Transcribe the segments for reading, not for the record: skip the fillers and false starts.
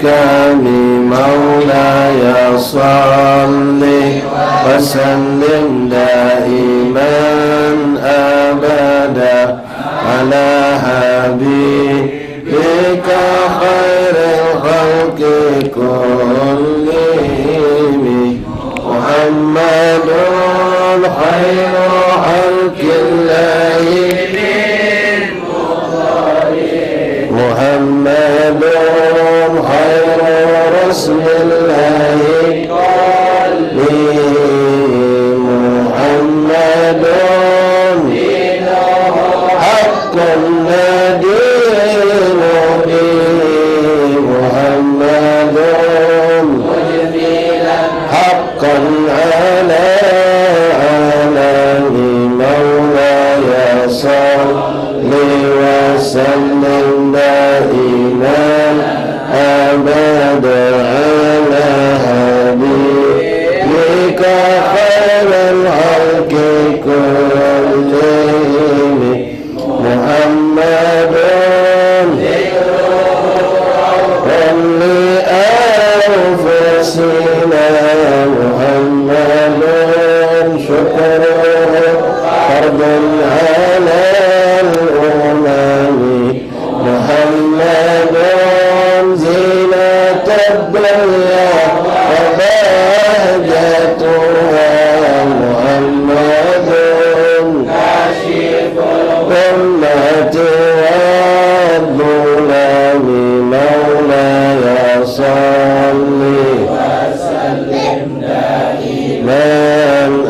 الكامل مولاي صل وسلم دائما أبدا على حبيبك خير الخلق كلهم محمد خير خلق الله محمد خير رسول الله محمد حق الدين محمد حقا على مولاي صل وسلم دائما أبدا على حبيبك خير الخلق كلهم محمد لأنفسنا محمد شكره فرض على الأمم محمد زينة الدنيا وبهجتها محمد كاشف الأمة والظلام مولاي صل وسلم دائما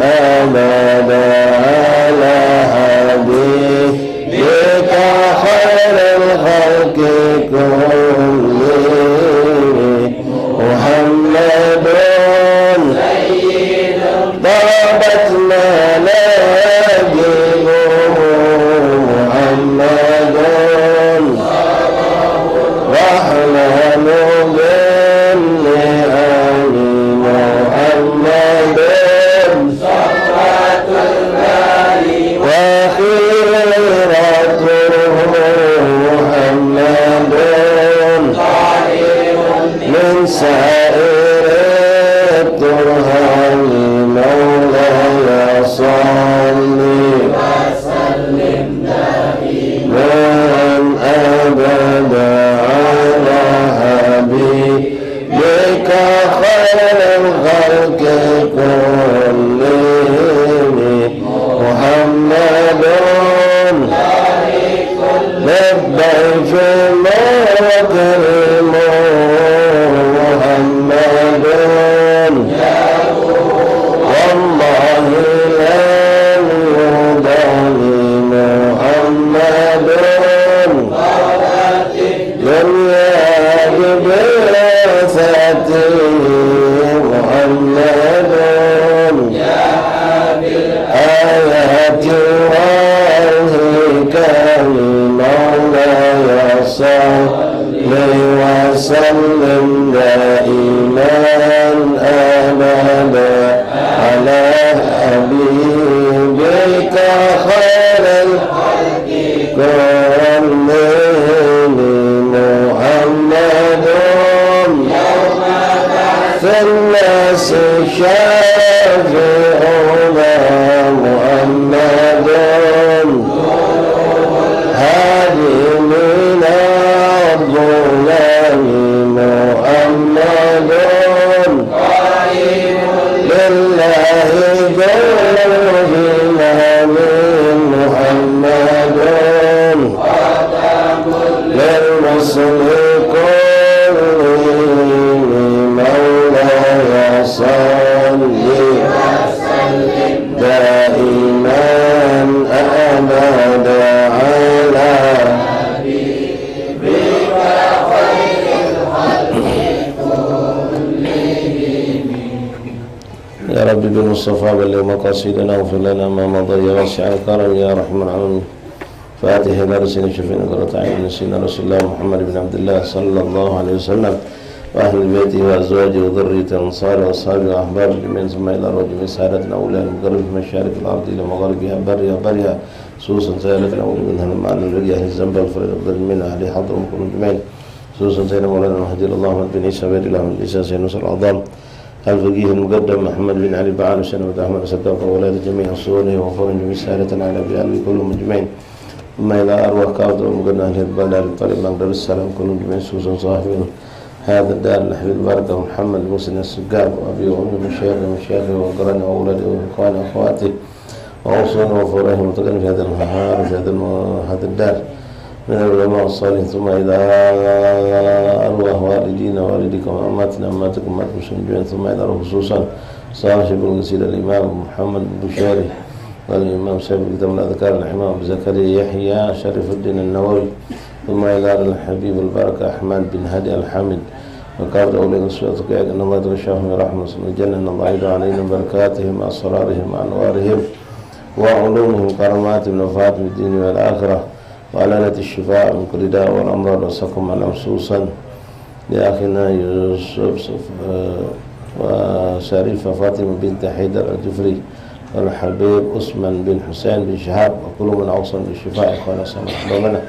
أبدا على حبيبك خير الخلق كلهم محمد سيد ضربت مناجمه محمد رحمن بالنعم محمد صفوة الباري وخيرته محمد من سائر الترهام مولاي صل وسلم دائما أبدا على حبيبك خير الخلق كلهم محمد لبيك مكرم محمد والله لن يضل محمد دنيا ببعثته محمد آيات والهكام مولاي صل وسلم دائما أبدا على حبيبك خير الخلق كلهم محمد في الناس شافعنا محمد هادي من الظلام محمد لله جل بإمام محمد للرسل كلهم مولاي صل وسلم دائما أبدا على حبيبك خير الخلق كلهم يا رب بالمصطفى بلغ مقاصدنا واغفر لنا ما مضى يا واسع الكرم يا رحمن العالمين فاتح درسنا شفينا قرة عين سيدنا رسول الله محمد بن عبد الله صلى الله عليه وسلم وأهل بيته وأزواجه وذريته الأنصار وأصحابه وأحبابه جميعا ثم إلى رجل سادتنا أولى المقرب في مشارق الأرض إلى مغاربها برها خصوصا سائلة الأول منها المعنى الذي أهل الذنب والفرد أفضل منها أهل حضرهم كل جميعا خصوصا سيدنا مولانا المهدي اللهم بن عيسى بن الله من عيسى سيدنا نصر العظام الفقيه المقدم محمد بن علي بعال وسلمة أحمد الصداق وولاد جميع أصوله وفرج بسالة على بأهل كلهم أجمعين. ثم إلى أرواح كافة ومقدم أهل البلد الطريق مقدر السلام كلهم أجمعين خصوصا صاحبين هذا الدار نحن البركة محمد المحسن السقاب وأبي وأمي مشايخه وقرانه وأولاده وإخوانه وأخواته وأوصونه وفورهم وتقن في هذا النهار وفي هذا الدار من العلماء الصالحين. ثم إلى أرواح والدينا والديكم وأماتنا أماتكم أماتكم سنجوين. ثم إلى خصوصا صاحب الوسيل الإمام محمد البشاري والإمام صاحب كتاب الأذكار الإمام أبو زكريا يحيى شريف الدين النووي. ثم إلى الحبيب البركة أحمد بن هادي الحامد وقال أولئك الصوتك أن الله يتغشاهم برحمة الجنة أن الله يدعو علينا بركاتهم وأسرارهم وأنوارهم وعلومهم كراماتهم وفاتهم في الدين والآخرة وعلانة الشفاء من كل داء والأمراض وسقم على خصوصا لأخينا يوسف وشريفة فاطمة بنت حيدر الجفري والحبيب عثمان بن حسين بن شهاب وكل من أوصل بالشفاء إخوانا سامح لنا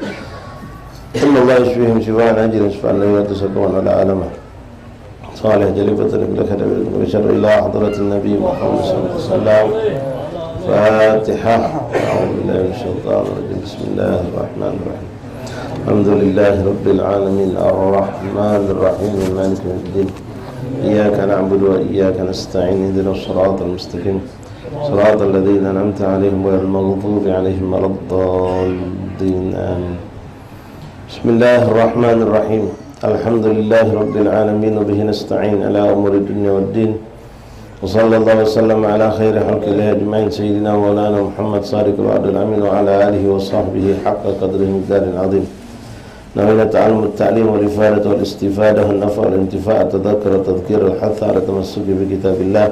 ثم الله يشفيهم شفاء عاجلا شفاء لا يتصدقون على عالمه صالح جليبة لك بشر إلى حضرة النبي محمد صلى الله عليه وسلم. فاتحة. أعوذ بالله من الشيطان الرجيم. بسم الله الرحمن الرحيم. الحمد لله رب العالمين الرحمن الرحيم مالك يوم الدين إياك نعبد وإياك نستعين اهدنا الصراط المستقيم صراط الذين أنعمت عليهم غير المغضوب عليهم ولا الضالين آمين. بسم الله الرحمن الرحيم. الحمد لله رب العالمين وبه نستعين على أمور الدنيا والدين وصلى الله وسلم على خير خلق الله أجمعين سيدنا مولانا محمد صادق الوعد الأمين وعلى آله وصحبه حق قدره مقدار عظيم. نوينا تعلم التعليم والإفادة والاستفادة والنفع والانتفاع التذكر والتذكير والحث على التمسك بكتاب الله